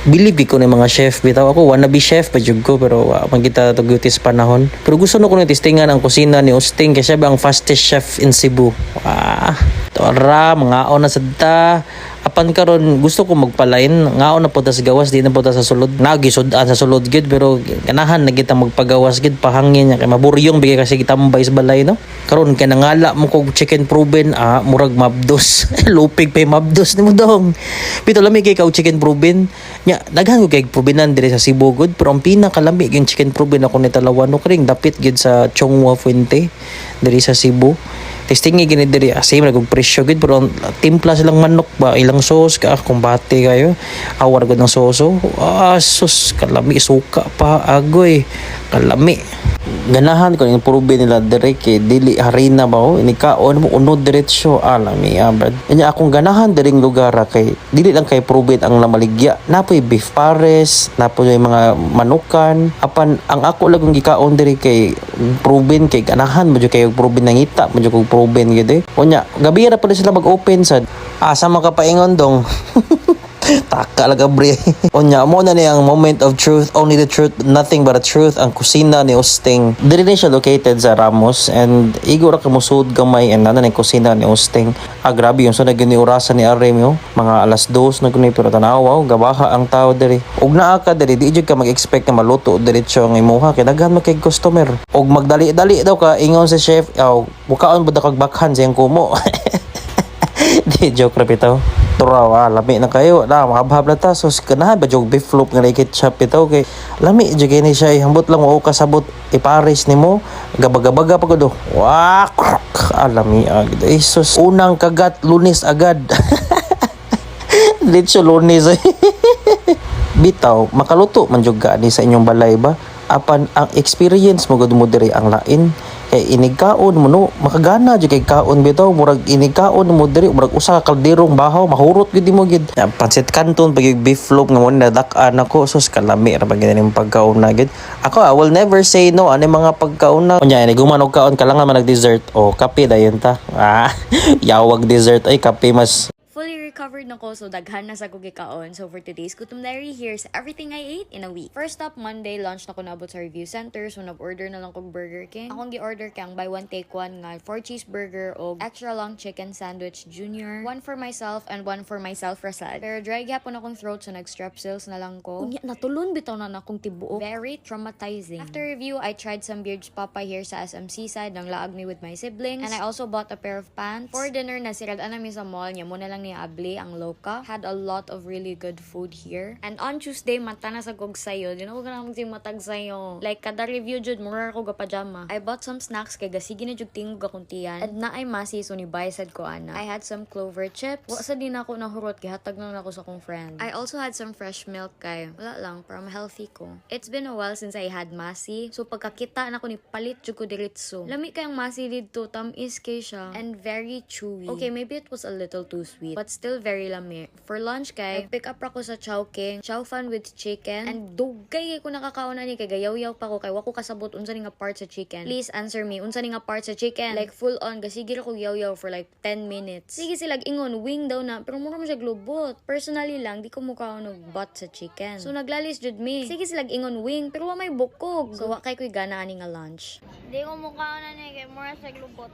Believe ko na mga chef bitaw ako wannabe chef pa jud ko pero magkita to gutis panahon. Pero gusto na ko na testingan ang kusina ni Osting kasi siya ba ang fastest chef in Cebu. Tora mga na sadta. Apan karon gusto ko magpalain ngaon na po ta sa gawas di na po ta sa sulod nagisud-an sa sulod gid pero ganahan na kita magpagawas gid pahangin niya kay maburyong bigay kasi kitambay sa balay no karon kay nangala mo kog chicken proven murag mabdos lupig pay mabdos nimo dong bitaw lami kay kag chicken proven nya daghan ko kay provenan dire sa Cebu gud pero ang pinakalami yung chicken proven ako ni Talawan no kring dapit gid sa Chongwa Fuente dire sa Cebu. Testingi gini diri same na kog presyo gid pero timpla silang manok ba ilang sauce ka kumbate kayo awar gud ng soso sus kalami suka pa agoy kalami ganahan ko yung probe nila dire kay dili harina ba ini kaon mo unod diretso alami abad nya akong ganahan diring lugar kay dili lang kay probe ang namaligya napoy beef pares napoy mga manukan apan ang ako lang gikaon diri kay proben kay ganahan mo kay proben nangita mo kog proben gid unya gabi ra pala sila mag-open sad asa makapaingon dong taka laga bre unya mo na niyang moment of truth only the truth nothing but the truth ang kusina ni Osting diri ni siya located sa Ramos and igo ra kamusud gamay and nana ni kusina ni Osting grabe yung so nagini orasan ni Aremio mga alas 2 na guni pero tanaw gabaha ang tao diri ug naa ka diri di jud ka mag-expect na maluto diretso ang imuha kay daghan man kay customer ug magdali-dali daw ka ingon sa chef bukaon bud kag bakhan siyang kumo di joke ra bitaw turaw lami na kayo na mahabhab na ta so ganahan ba jog beef loop nga ketchup bitaw kay lami jud ni siya hambot lang mo kasabot ipares nimo gabaga-baga pa gud lami Jesus unang kagat Lunes agad dito Lunes bitaw makaluto man jud ni sa inyong balay ba apan ang experience mo gud mo diri ang lain kay inigkaon mo no makagana jud kay kaon bitaw murag inigkaon mo diri murag usa ka kalderong bahaw mahurot gid mo gid pancit canton pag beef loaf nga mo nadak-an ako sus kalami ra pag ning pagkaon na gid ako I will never say no ani mga pagkaon na unya ni guman og kaon kalangan man nag dessert kape dayon ta yawag dessert ay kape mas fully recovered na ko, so daghan na sa gugikaon. So for today's Gutom Diary, here's everything I ate in a week. First up, Monday, lunch na ko nabot sa review center. So nag-order na lang kong Burger King. Akong gi-order kang buy one take one nga 4 cheeseburger o extra long chicken sandwich junior. One for myself and one for myself Rasad. Pero dry gapon akong throat so nag-strepsils na lang ko. Unya, natulon bitaw na akong tibuok. Very traumatizing. After review, I tried some Beards Papa here sa SM side nang laag me with my siblings. And I also bought a pair of pants. For dinner, nasirad-an namin sa mall niya. Muna lang ni Abli ang Loka. Had a lot of really good food here. And on Tuesday, mata na sa kog sayo. Di na ko ganang matag sayo. Like, kada review jud, mura ko ga pajama. I bought some snacks kay gasigi na jud tingog akong tiyan. And na ay masi, so ni Baysad ko ana. I had some clover chips. Wa sa din ako nahurot, gihatag na ako sa kong friend. I also had some fresh milk kay. Wala lang, para ma-healthy ko. It's been a while since I had masi. So, pagkakita na ko ni palit jud ko diretso. Lami kayang masi dito, tamis kay siya. And very chewy. Okay, maybe it was a little too sweet. But still very lami. For lunch kay, pick up ako sa Chowking, chow fan with chicken, and dugay ko nakakauna ni kay gayaw-yaw pa ko kay wako kasabot unsa ni nga part sa chicken. Please answer me, unsa ni nga part sa chicken? Like full on, gasigil ko yaw-yaw for like 10 minutes. Sige sila ingon, wing daw na, pero mura mo siya globot. Personally lang, di ko mukha og butt sa chicken. So naglalis jud me. Sige sila ingon wing, pero wa may bukog. So wa kay ko'y gana ani nga lunch. Di ko mukha na niya kay mura sa globot.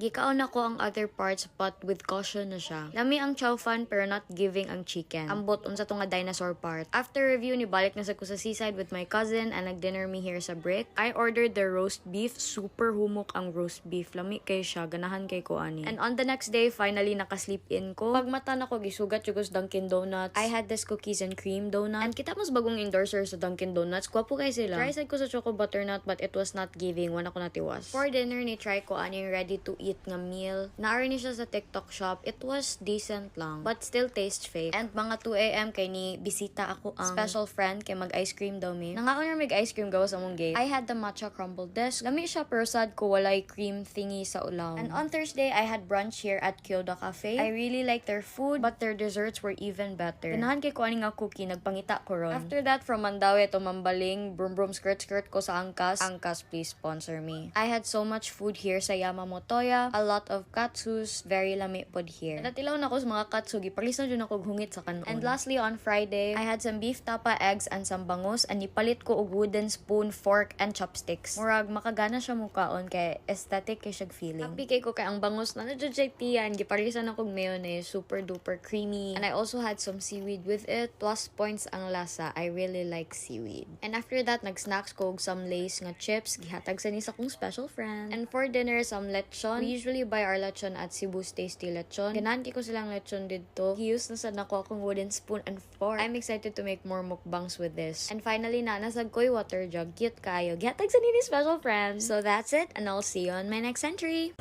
Gikaon ako ang other parts but with caution na siya. Lami ang chow fan pero not giving ang chicken. Ambot unsa to nga dinosaur part. After review ni balik na sa ko sa seaside with my cousin and nag-dinner me here sa Brick. I ordered the roast beef. Super humok ang roast beef. Lami kay siya, ganahan kay ko ani. And on the next day, finally naka-sleep in ko. Pagmata na ko gisugat jugos Dunkin Donuts. I had this cookies and cream donut. And kita mas bagong endorser sa Dunkin Donuts. Kwapo kay sila. Try sad ko sa choco butternut but it was not giving. Wala ko natiwas. For dinner ni try ko ani ready to eat nga meal. Naari ni siya sa TikTok shop. It was decent lang, but still taste fake. And mga 2 AM kay ni bisita ako ang special friend kay mag-ice cream daw mi. Nangaon na mag-ice cream gawas among gate. I had the matcha crumble disc. Lami siya pero sad ko walay cream thingy sa ulaw. And on Thursday, I had brunch here at Kyoda Cafe. I really like their food, but their desserts were even better. Ganahan kay ko ani nga cookie, nagpangita ko ron. After that, from Mandaue to Mambaling, brum skirt ko sa Angkas. Angkas, please sponsor me. I had so much food here sa Yamamotoya. tempura, a lot of katsus, very lami pod here. Natilaw na ko sa mga katsu, gipalis na dyan ako hungit sa kanon. And lastly, on Friday, I had some beef tapa, eggs, and some bangus, and nipalit ko og wooden spoon, fork, and chopsticks. Murag, makagana siya mukaon, kay aesthetic kay siyag feeling. Happy kay ko kay ang bangus na nadjajaytiyan, giparisan ako mayonnaise, super duper creamy. And I also had some seaweed with it, plus points ang lasa. I really like seaweed. And after that, nag-snacks ko og some Lay's nga chips, gihatag sa ni sa kong special friend. And for dinner, some lechon. We usually buy our lechon at Cebu's Tasty Lechon. Gananti ko silang lechon dito. Gius na sad nako akong wooden spoon and fork. I'm excited to make more mukbangs with this. And finally na, nasag ko'y water jug. Cute kayo. Gihatag sa ni special friend. So that's it, and I'll see you on my next entry.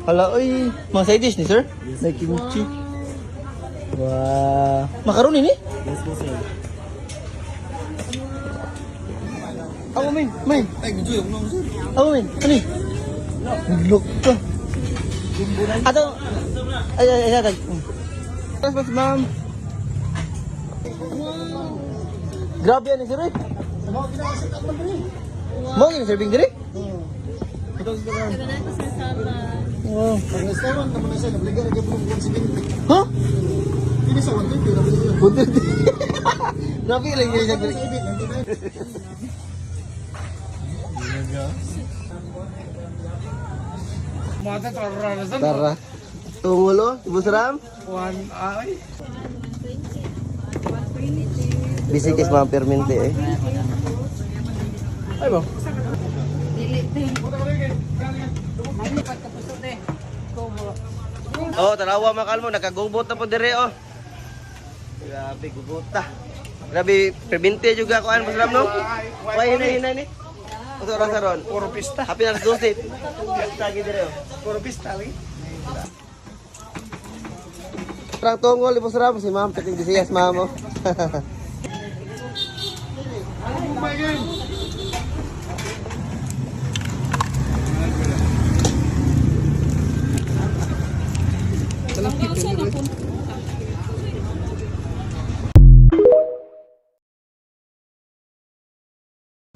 Hala, oy, mga side dish ni sir? Like kimchi. Wow. Makaroni ni? Yes, sir. Ako, min. Ay, gusto yung nung sir. Ako, min. Ano eh? Look ka. Ato. Ay. Tapos, ma'am. Grabe yan ni sir eh. Mau gini serving diri? Wow. Ang restaurant naman na siya, nabligar na po ng 170. Huh? Hindi sa 120, nabligar. Grabe lang yun siya. Tara. Tungulo, Ibu Seram. Bisikis mga permente eh. Ay ba? Oh, tanawa makal mo, nakagubot na po dire oh. Grabe, gubot ta. Grabe, permente juga ko an Musram no? Why hina ni? Uto ra saron. Puro pista. Happy na dosit. Pista gi dire oh. Puro pista, eh. Perang tungol Ibu Seram si Ma'am peting disiyas Ma'am oh.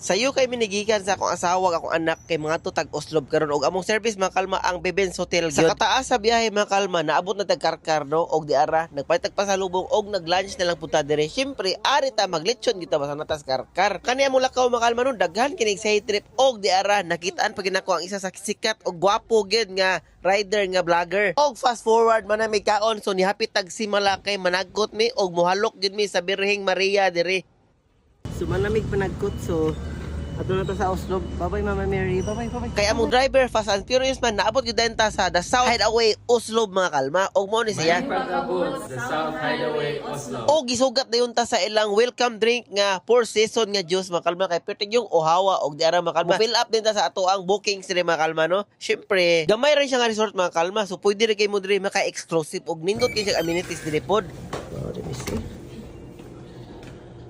Sayo kay minigikan sa akong asawa, akong anak kay mga tutag Oslob karon og among service mga kalma ang Bebens Hotel gyud. Sa kataas sa biyahe mga kalma naabot na tagkarkar no og di ara nagpalitag pasalubong og nag-lunch na lang punta dire. Syempre ari ta maglechon kita basta natas karkar. Kaniya mo lakaw mga kalma no daghan kining side trip og di ara nakitaan pag ginako ang isa sa sikat og gwapo gyud nga rider nga vlogger. Og fast forward man na may kaon so nihapit tag simala kay managot mi og mohalok gyud mi sa Birheng Maria dire. So malamig panagkot so ato na to sa Oslob. Bye-bye Mama Mary. Bye-bye. Kaya among driver fast and furious man naabot gyud ta sa The South Hideaway Oslob mga kalma. Og mo ni siya. The South Hideaway Oslo. Og gisugat na yun ta sa ilang welcome drink nga 4 season nga juice mga kalma kay pertig yung ohawa og di ara mga kalma. Fill up din ta sa ato ang bookings dire mga kalma no. Syempre, gamay rin siya nga resort mga kalma. So pwede rin kay mo dire maka-exclusive og nindot kay siya amenities dire pod. Oh, let me see.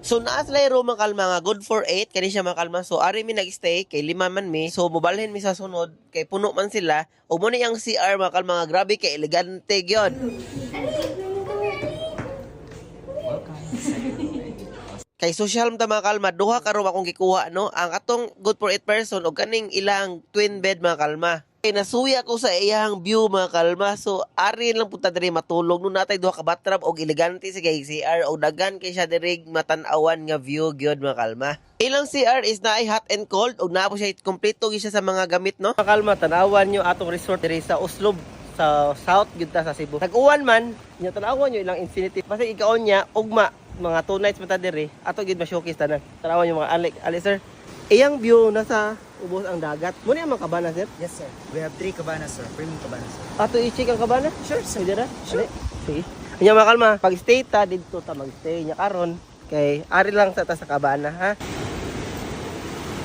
So naas lay room mga kalma nga good for 8 kani siya mga kalma. So ari mi nag-stay kay 5 man mi. So mobalhin mi sa sunod kay puno man sila. O mo ni ang CR mga kalma nga grabe kay elegante gyud. Kay social ta mga kalma, duha ka room akong gikuha no. Ang atong good for 8 person og kaning ilang twin bed mga kalma. Kay nasuya ko sa iyang view mga kalma. So ari lang punta diri matulog no natay duha ka bathroom og elegante si kay CR og daghan kay siya diri matan-awan nga view gyud mga kalma. Ilang CR is naay hot and cold og naa po siya kompleto gyud siya sa mga gamit no. Mga kalma tan-awan nyo atong resort diri sa Oslob sa South gyud ta sa Cebu. Tag-uwan man, nya tan-awan nyo ilang infinity. Basta ikaon niya ugma mga 2 nights mata diri ato gyud ma-showcase tanan. Tan-awan nyo mga ali sir. Iyang view nasa ubos ang dagat. Muna yung mga kabana, sir? Yes, sir. We have 3 cabanas, sir. Premium cabanas, sir. Ato i-check ang kabana? Sure, sir. Pwede na? Sure. Sige. Kanya mga kalma, pag stay ta, dito ta mag-stay niya karon. Kay, ari lang sa ta sa kabana, ha?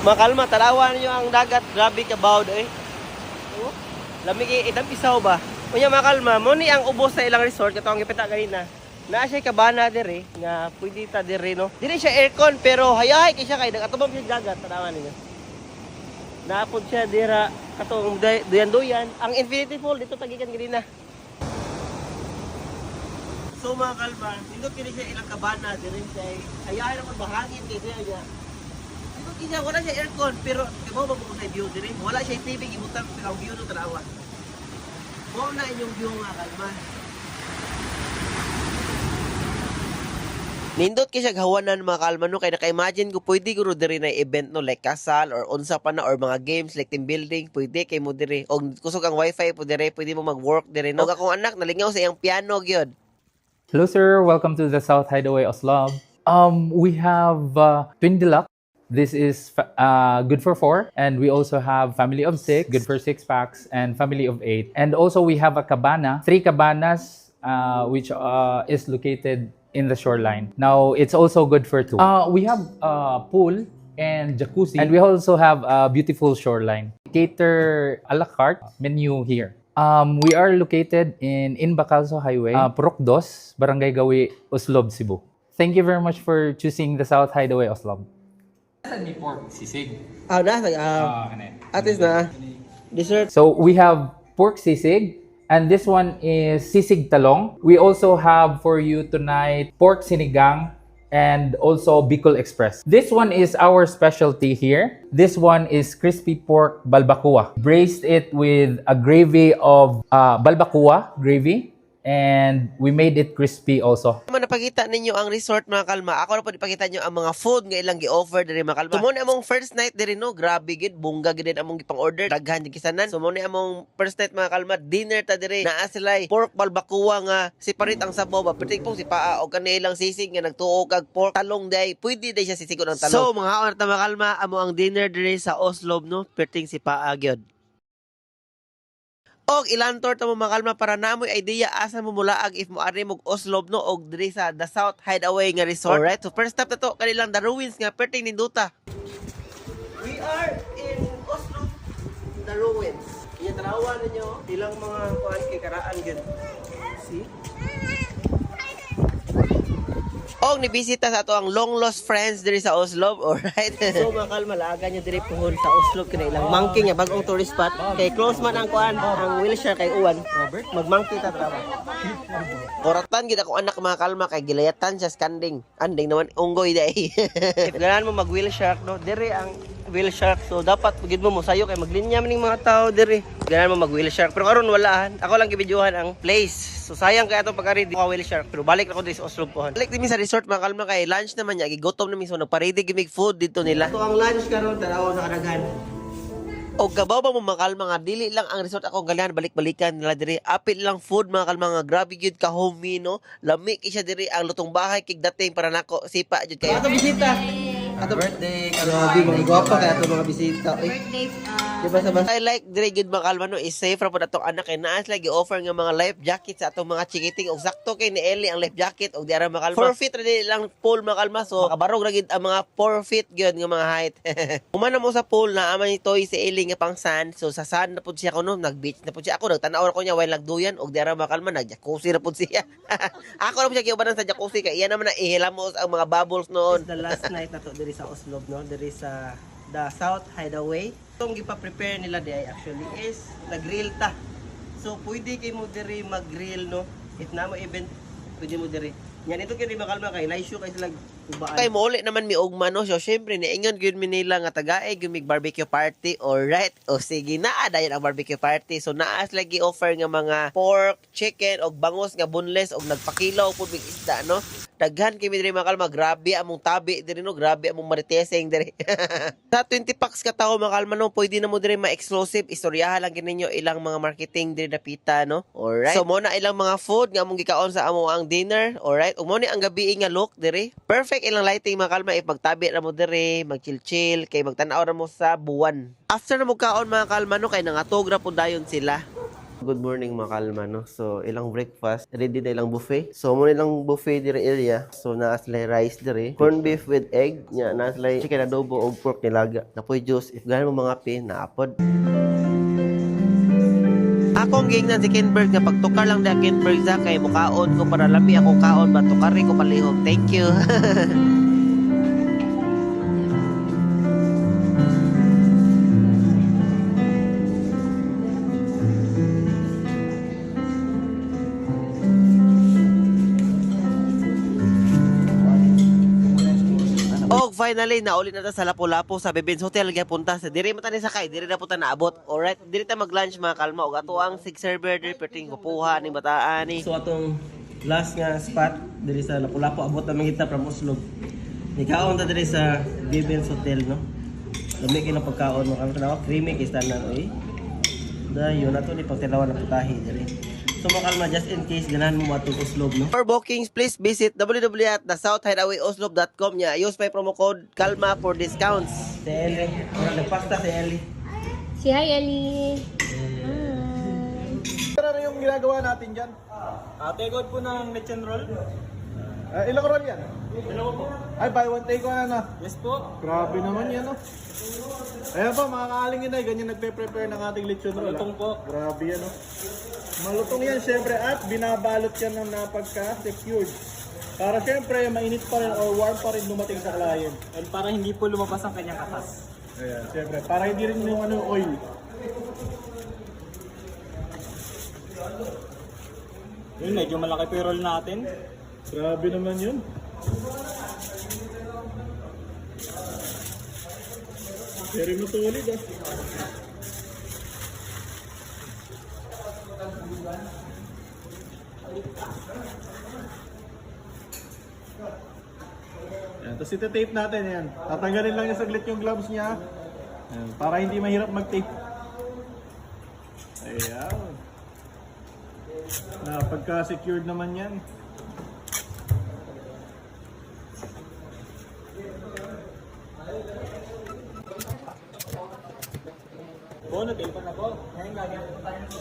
Mga kalma, tarawan nyo ang dagat. Grabe kabaw eh. Oh, lamig itang isaw ba? Kanya mga kalma, muna ang ubos sa ilang resort. Ito ang ipita ganina. Naa siya kabana dire nga pwede ta dire no. Dire siya aircon pero hayahay kay siya kay nagatubang siya dagat tanawan ninyo. Naapod siya dira katong duyan-duyan. Ang infinity pool dito tagikan ganina. So mga kalma, nindot kini siya ilang kabana dire siya. Hayahay ra pag bahangin kay siya. Dito Isa, wala siya aircon, pero ikaw ba mo sa view diri? Wala siya TV, gibutan pero ang view no tanawa. Mo na inyong view nga kalma. Nindot kay siya gawanan mga kalma no kay naka-imagine ko pwede ko diri na event no like kasal or unsa pa na or mga games like team building pwede kay mo diri og kusog ang wifi po diri pwede mo mag-work diri no. Og akong anak nalingaw sa iyang piano gyud. Hello, sir. Welcome to the South Hideaway Oslo. We have Twin Deluxe. This is good for 4. And we also have family of 6, good for 6 packs, and family of 8. And also we have a cabana, 3 cabanas, which is located in the shoreline. Now, it's also good for 2. We have pool and jacuzzi. And we also have a beautiful shoreline. Cater a la carte menu here. We are located in Bacalso Highway, Purok 2, Barangay Gawi, Oslob, Cebu. Thank you very much for choosing the South Hideaway Oslob. Saan ni pork sisig? Atis na. Dessert. So we have pork sisig, and this one is sisig talong. We also have for you tonight pork sinigang and also Bicol Express. This one is our specialty here. This one is crispy pork balbacoa. Braised it with a gravy of balbacoa gravy, and we made it crispy also. Man napakita ninyo ang resort mga kalma. Ako na po ipakita nyo ang mga food nga ilang gi-offer diri mga kalma. So mo ni among first night diri no, grabe gid, bungga gid din among gipang order, daghan di kisanan. So mo ni among first night mga kalma, dinner ta diri. Naa sila pork balbacoa nga separate ang sabaw ba. Pwede pong si paa o kanilang sisig nga nagtuo kag pork talong day. Pwede day siya sisigon ng talong. So mga kaon ta mga kalma, amo ang dinner diri sa Oslob no, perting si paa gyud. Og ilantor ta mo mga kalma para namoy idea asa mo mulaag if mo ari mog Oslob no og diri sa The South Hideaway nga resort. Alright, so first stop na to kanilang The Ruins nga perting ninduta. We are in Oslob, The Ruins. Iya tanawan ninyo ilang mga kuan kay karaan gyud. See? Og nibisita sa ato ang long lost friends diri sa Oslob, alright? So mga kalma, laagan nyo diri puhon sa Oslob kina ilang monkey nga bagong tourist spot. Kay close man ang kuan, ang wheelchair kay Uwan. Mag-monkey ta trawa. Koratan gid ako anak mga kalma kay gilayatan siya skanding. Anding naman unggoy day. If ganahan mo mag-wheelchair no, diri ang wheelchair. So dapat gid mo sayo kay maglinya man ning mga tao diri. Ganahan mo mag-wheelchair. Pero karon wala. Ako lang gibidyohan ang place. So sayang kay atong pag-ari di ko wheelchair. Pero balik na ko diri sa Oslob pohon. Balik dimi sa resort mga kalma kay lunch naman niya gigotom na mismo nagpa-ready gimig food dito nila. So ang lunch karon tanaw sa kadaghan. O kabaw ba mo mga kalma nga dili lang ang resort akong galihan balik-balikan nila diri. Apil lang food mga kalma nga grabe gyud ka homey no. Lami kay siya diri ang lutong bahay kig dating para nako sipa jud kay. Ato bisita. Ato birthday grabe mga gwapa kay ato mga bisita. Birthday, Diba sa I like diri gid mga kalma no is safe ra pud atong anak kay naas lagi offer nga mga life jacket sa atong mga chikiting og sakto kay ni Ellie ang life jacket og diara mga kalma. 4 feet ra di lang pool mga kalma so makabarog ra gid ang mga 4 feet gyud nga mga height. Humana mo sa pool na ama ni Toy si Ellie nga pang sand so sa sand na pud siya kuno nag-beach na pud siya ako nagtanaw ra ko niya while nagduyan og diara mga kalma nag-jacuzzi ra pud siya. Ako ra pud siya giubanan sa jacuzzi kay iya naman na ihilamos ang mga bubbles noon. The last night na to diri sa Oslob no, diri sa The South Hideaway. Itong gipa-prepare nila di actually is nag-grill ta. So pwede kay mo diri mag-grill no. If na mo event pwede mo diri. Yan ito kini makalma kay nice show kay sila ubaan. Kay mo uli naman mi ugma no. So syempre niingon gyud mi nila nga tagae gyud mig barbecue party. Alright. O sige na dayon ang barbecue party. So naas lagi offer nga mga pork, chicken og bangos nga boneless og nagpakilaw pud mig isda no. Daghan kami diri mga kalma, grabe among tabi diri no, grabe among mariteseng diri. Sa 20 packs ka tao mga kalma no, pwede na mo diri ma-exclusive, istoryahan lang gininyo ilang mga marketing diri napita no. Alright. So mo na ilang mga food nga among gikaon sa amo ang dinner, alright. Ug mo ni ang gabi nga look diri. Perfect ilang lighting mga kalma if magtabi ra mo diri, mag-chill-chill kay magtan-aw ra mo sa buwan. After na mo kaon mga kalma no, kay nangatog ra pud dayon sila. Good morning mga kalma no. So ilang breakfast, ready na ilang buffet. So mo ilang buffet diri area. So naa sila rice diri, corned beef with egg, nya naa sila chicken adobo og pork nilaga. Napoy juice if ganan mo mga pi naapod. Akong gingnan si Kinberg nga pagtukar lang da Kinberg sa kay mukaon ko para lami ako kaon ba tukari ko palihog. Thank you. Og finally, nauli na ta sa Lapu-Lapu sa Bebens Hotel. Punta sa diri mata ni sakay, diri na punta naabot. Alright, diri ta mag-lunch mga kalma. O ato ang sig server diri perting kupuha ni bataan ni. So atong last nga spot diri sa Lapu-Lapu, abot na mangita from Oslo. Nikaon ta diri sa Bebens Hotel, no? Dami kay na pagkaon mo kami tanaw, creamy kay standard oy. Dayon na to ni pagtilawan na putahi diri. So makalma, just in case ganahan mo matong Oslo, no? For bookings, please visit www.thesouthhideawayoslob.com nya. Use my promo code KALMA for discounts. Si Ellie, nagpasta si Ellie. Si hi, Ellie. Ano yung ginagawa natin dyan? Take out po ng lechon roll. Ilang roll yan? Dalawa po. Ay, buy one take one na. Yes po. Grabe naman yan, no? Ayan po, mga kaalingin ay ganyan nagpe-prepare ng ating lechon roll. Malutong po. Grabe yan, no? Malutong yan, syempre, at binabalot yan ng napagka-secured. Para syempre, mainit pa rin or warm pa rin dumating sa client. And para hindi po lumabas ang kanyang katas. Ayan, syempre, para hindi rin yung oil. Yun, medyo malaki po yung roll natin. Grabe naman yun. Very matulid, ah. Yan, tapos iti-tape natin yan. Tatanggalin lang niya saglit yung gloves niya. Yan, para hindi mahirap mag-tape. Ayan. Pagka-secured naman yan. Po, nag-tape na po. Ngayon, gagawin po tayo nito.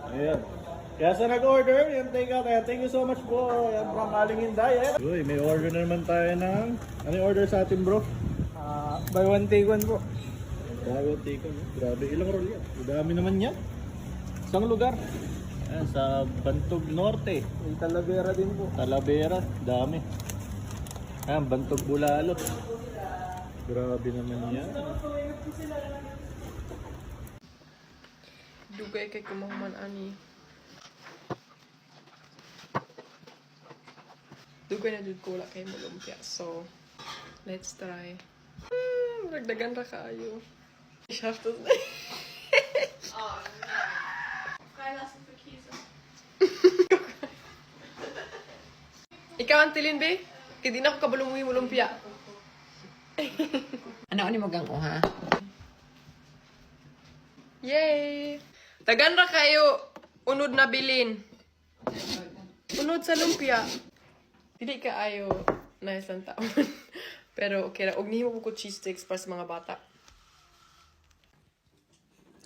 Ayan. Kaya sa nag-order, yan take out. Ayan, thank you so much po. Yan, from Aling Inday. Ayan. Uy, may order na naman tayo ng... Ano yung order sa atin, bro? Buy one, take one po. Buy one, take one. Grabe, ilang roll yan? Dami naman yan. Isang lugar. Ayan, sa Bantog Norte. May Talavera din po. Talavera, dami. Ayan, Bantog Bulalot. Grabe naman yan. Dugay kay kumahuman ani. Dugay na jud ko wala kay mo lumpia. So, let's try. Dagdagan ra kaayo. Chef to. Oh, no. Kaya sa pakiso. Ikaw ang tilin, be? Kaya di na ako kabulungi mo lumpia. Ano ni mo gang oha? Yay! Tagan ra kayo unod na bilin. Unod sa lumpia. Dili ka ayo na isang taon. Pero okay ra. Og nihimo ko cheese sticks para sa mga bata.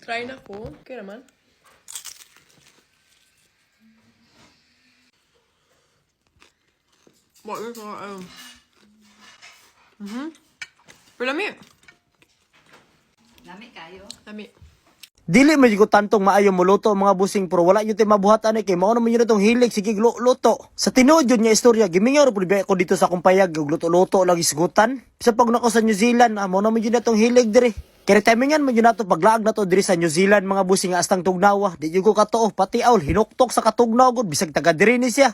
Try na ko. Okay naman. Bakit ko Pero lami. Lami kayo. Lami. Dili man ko tantong maayo muluto mga busing pero wala yun tayo mabuhatan kay mao naman yun itong hilig sige luto. Sa tinuod yun nga istorya gimingaw pud ko dito sa akong payag luto-luto lagi sigutan. Sa pag nako sa New Zealand mao naman yun itong hilig diri. Kaya timingan man yun nato paglaag na to diri sa New Zealand mga busing nga astang tugnawa. Di yun ko katuo pati awl hinuktok sa katugnaw gud bisag taga diri ni siya.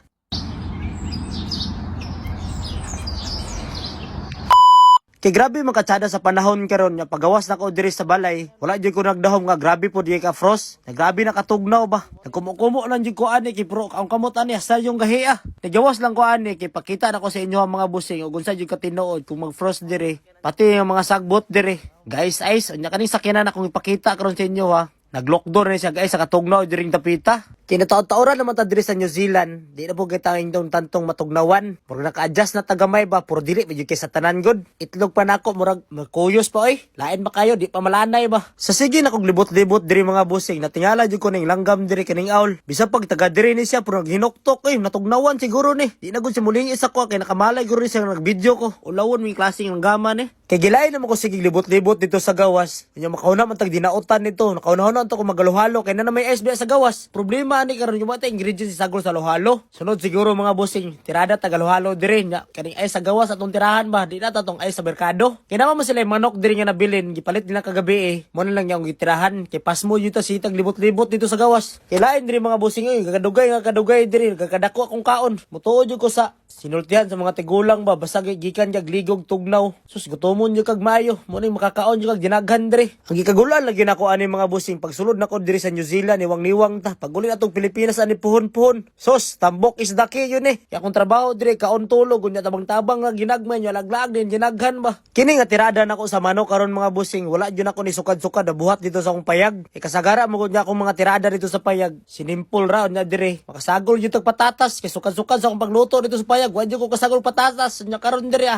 Kay grabe makatsada sa panahon karon nga pagawas na ko diri sa balay, wala jud ko nagdahom nga grabe po di ka frost. Grabe nakatugnaw ba. Nagkumo-kumo lang jud ko ani kay pro ang kamot ani sa yung gahiya. Nagawas lang ko ani kay pakita na ko sa inyo ang mga busing ug unsa jud ka tinuod kung mag-frost diri, pati ang mga sagbot diri. Guys, ice, anya kaning sakyanan akong ipakita karon sa inyo ha. Nag-lockdown na siya guys sa katugnaw diring tapita. Kinataon-taoran naman ta diri sa New Zealand. Di na po kitang indong tantong matugnawan. Puro naka-adjust na tagamay ba, puro dili medyo kay sa tanan good. Itlog pa nako murag makuyos pa oy. Lain ba kayo di pa malanay ba. Sa sige na kog libot-libot diri mga busing. Natingala jud ko ning langgam diri kaning awl. Bisa pag taga diri ni siya puro hinuktok eh natugnawan siguro ni. Di na gud si muling isa ko kay nakamalay guro ni siya nag-video ko. Ulawon mi klaseng langgaman eh. Kay gilain naman ko sige libot-libot dito sa gawas. Kanya makauna man tag dinautan nito. Nakauna-una to ko magaluhalo kay na may SB sa gawas. Problema ani karon yung mga ingredients sa sagol sa lohalo. Sunod siguro mga bossing, tirada tagaluhalo dire nya. Kaning ay sa gawas atong tirahan ba, di na tatong ay sa merkado. Kay naman sila manok dire nga nabilin, gipalit nila kagabi eh. Mo na lang yung gitirahan kay pasmo yuta sitag libot-libot dito sa gawas. Kay lain dire mga bossing oy, kadugay dire, gagkadako akong kaon. Mutuod jud ko sa sinultihan sa mga tigulang ba basag gikan jag ligog tugnaw. Sus gutomon jud kag maayo, mo ni makakaon jud kag dinaghan dire. Ang gikagulan lagi nako ani mga bossing pagsulod nako dire sa New Zealand niwang-niwang ta. Paguli atong Pilipinas ani puhon-puhon. Sus tambok is daki yun eh. Kaya akong trabaho dire kaon tulog unya tabang-tabang nga ginagmay nya laglag din ginaghan ba. Kini nga tirada nako sa manok karon mga bossing wala jud nako ni sukad-sukad buhat dito sa akong payag. Kasagara mo gud nya akong mga tirada dito sa payag. Sinimpol ra unya dire. Makasagol jud tag patatas kay sukad-sukad sa akong pagluto dito sa payag. Wa jud ko kasagol patatas unya karon dire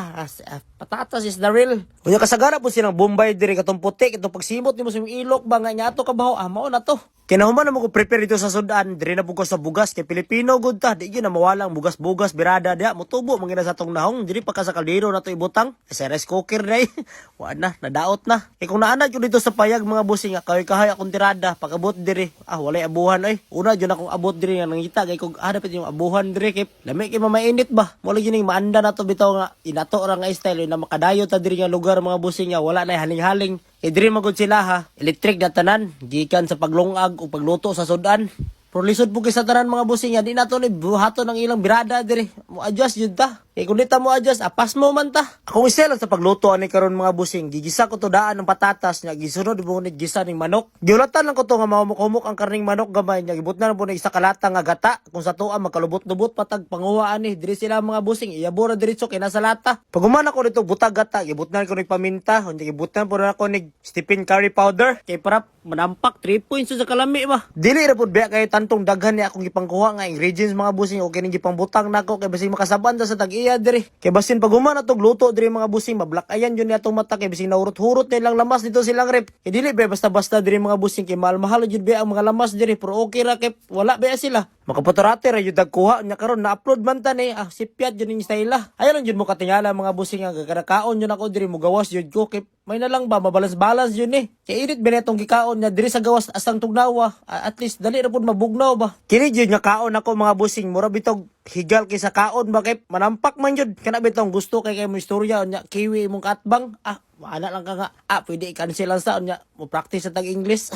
patatas is the real. Unya kasagara po silang Bombay dire katong putik itong pagsimot nimo sa ilok ba nga nyato kabaho mao na to. Kinahuman na mo ko prepare dito sa Sudan, dire na po ko sa bugas kay Pilipino gud ta, di gyud na mawalang bugas-bugas birada dia, mutubo mangina sa tong nahong, diri pa ka sa kaldero na to ibutang, sa rice cooker day. Wa na, nadaot na. Kay kung naanad ko dito sa payag mga bossing, kahoy-kahoy akong tirada, pagabot dire, walay abuhan ay. Una jud akong abot dire nga nangita kay kog dapat yung abuhan dire kay lami kay mamainit ba. Wala gyud ning maanda na to bitaw nga inato ra nga style na makadayo ta dire nga lugar mga bossing nga wala na haling-haling. Kay diri magud sila ha, electric na tanan, gikan sa paglungag o pagluto sa sudan. Pero lisod po kay sa tanan mga bossing, di nato ni buhato ng ilang birada diri. Mo adjust jud ta. Kay kung di ta mo adjust, apas mo man ta. Akong isa lang sa pagluto ani karon mga bossing, gigisa ko to daan ng patatas nya, gisunod mo ni gisa ning manok. Giulatan lang ko to nga mahumok-humok ang karning manok gamay nya, gibut na po na isa kalata nga gata. Kung sa tuwa magkalubot-lubot patag panguha ani, diri sila mga bossing, iyabora diretso kay nasa lata. Pag humana ko dito butag gata, gibut na ko ni paminta, unya gibut na po na ko ni Stephen curry powder, kay para manampak 3 points sa kalami ba. Dili ra pud kay tantong daghan ni akong gipangkuha nga ingredients mga bossing o kining gipangbutang nako kay basing makasaban ta sa tag-iya diri. Kay basin pag humana tog luto diri mga bossing mablak ayan yun ni atong mata kay basing naurot-hurot nilang lamas dito silang rep. Kay dili ba basta-basta diri mga bossing kay mahal-mahal jud ba ang mga lamas diri pero okay ra kay wala ba sila. Makapatorate ra jud dagkuha nya karon na-upload man ta ni sipyat jud ning style. Ayon jud mo katingala mga bossing nga gagakaon jud ako diri mo gawas jud ko kay may na lang ba mabalas-balas yun eh. Kaya init binetong gikaon niya diri sa gawas asang tugnawa. At least dali ra pud mabugnaw ba. Kini jud nga kaon ako mga bossing mura bitog higal kay sa kaon ba kay manampak man jud kana bitong gusto kay mo istorya nya kiwi imong katbang wala lang ka nga pwede i-cancel lang sa nya mo practice sa tag English.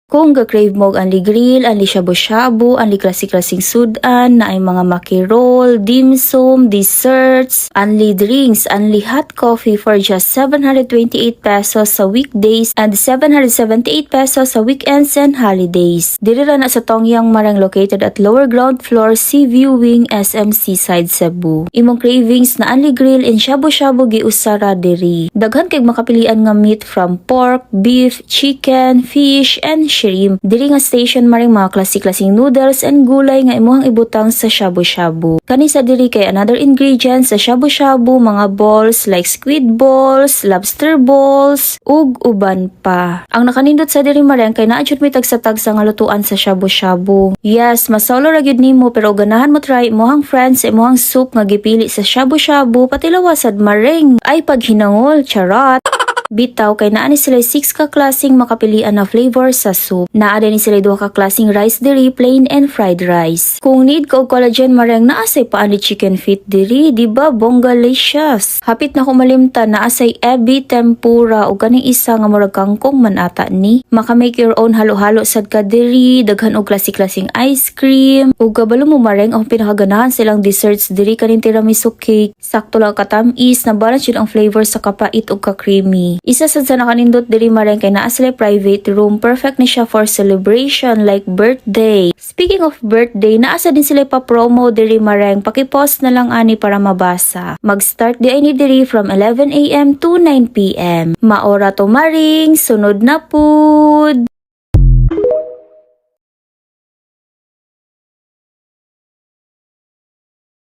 Kung ga-crave mo anli grill, anli shabu-shabu, anli klasik-klasing sudan, na ay mga makirol, dim sum, desserts, anli drinks, anli hot coffee for just 728 pesos sa weekdays and 778 pesos sa weekends and holidays. Diri ra na sa Tongyang Marang located at lower ground floor Sea View Wing SM Seaside Cebu. Imong cravings na anli grill and shabu-shabu giusara diri. Daghan kay makapilian nga meat from pork, beef, chicken, fish, and shrimp. Diri nga station maring mga klasik-klasing noodles and gulay nga imuhang ibutang sa shabu-shabu. Kani sa diri kay another ingredients sa shabu-shabu mga balls like squid balls, lobster balls, ug uban pa. Ang nakanindot sa diri maring kay naa jud mi tag-sa nga lutuan sa shabu-shabu. Yes, masolo ra gyud nimo pero ganahan mo try imuhang friends sa imuhang soup nga gipili sa shabu-shabu pati lawasad maring. Ay paghinangol, charot. Bitaw kay naa ni sila 6 ka klaseng makapilian na flavor sa soup. Naa din ni sila 2 ka klaseng rice diri, plain and fried rice. Kung need ka og collagen marang naasay paanli chicken feet diri, di ba bongalicious. Hapit na ko malimtan naasay ebi tempura ug kaning isa nga murag kangkong man ata ni. Maka make your own halo-halo sad ka diri, daghan og klase-klaseng ice cream ug kabalo mo marang ang pinakaganahan silang desserts diri kaning tiramisu cake. Sakto lang katamis na balance yun ang flavor sa kapait ug ka-creamy. Isa sa nakanindot diri mareng kay naa sila private room, perfect ni siya for celebration like birthday. Speaking of birthday, naasa din sila pa promo diri mareng, paki-post na lang ani para mabasa. Mag-start di ay ni diri from 11 AM to 9 PM. Maora to maring, sunod na pud.